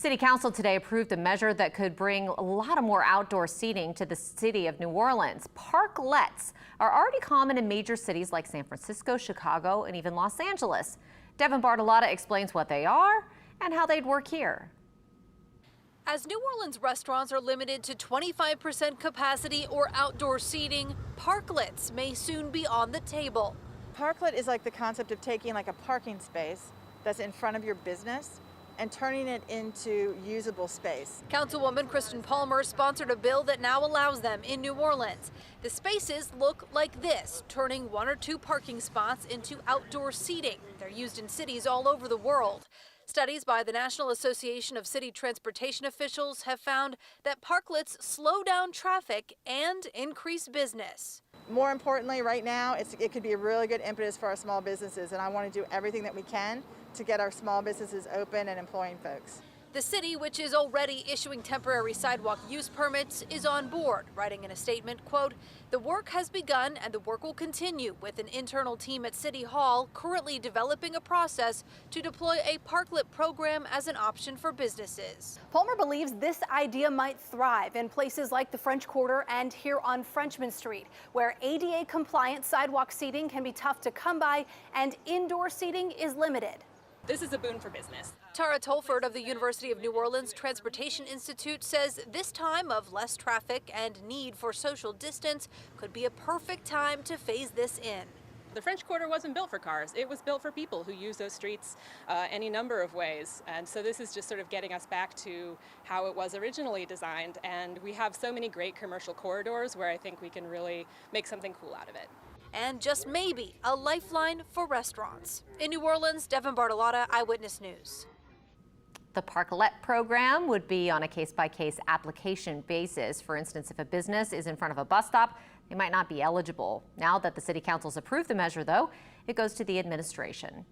City Council today approved a measure that could bring a lot of more outdoor seating to the city of New Orleans. Parklets are already common in major cities like San Francisco, Chicago, and even Los Angeles. Devin Bartolotta explains what they are and how they'd work here. As New Orleans restaurants are limited to 25% capacity or outdoor seating, parklets may soon be on the table. Parklet is like the concept of taking like a parking space that's in front of your business and turning it into usable space. Councilwoman Kristen Palmer sponsored a bill that now allows them in New Orleans. The spaces look like this, turning 1 or 2 parking spots into outdoor seating. They're used in cities all over the world. Studies by the National Association of City Transportation Officials have found that parklets slow down traffic and increase business. More importantly, right now, it could be a really good impetus for our small businesses, and I want to do everything that we can to get our small businesses open and employing folks. The city, which is already issuing temporary sidewalk use permits, is on board, writing in a statement, quote, "The work has begun and the work will continue with an internal team at City Hall currently developing a process to deploy a parklet program as an option for businesses." Palmer believes this idea might thrive in places like the French Quarter and here on Frenchman Street, where ADA-compliant sidewalk seating can be tough to come by and indoor seating is limited. This is a boon for business. Tara Tolford of the University of New Orleans Transportation Institute says this time of less traffic and need for social distance could be a perfect time to phase this in. The French Quarter wasn't built for cars. It was built for people who use those streets any number of ways. And so this is just sort of getting us back to how it was originally designed. And we have so many great commercial corridors where I think we can really make something cool out of it. And just maybe a lifeline for restaurants. In New Orleans, Devin Bartolotta, Eyewitness News. The parklet program would be on a case-by-case application basis. For instance, if a business is in front of a bus stop, they might not be eligible. Now that the City Council's approved the measure, though, it goes to the administration.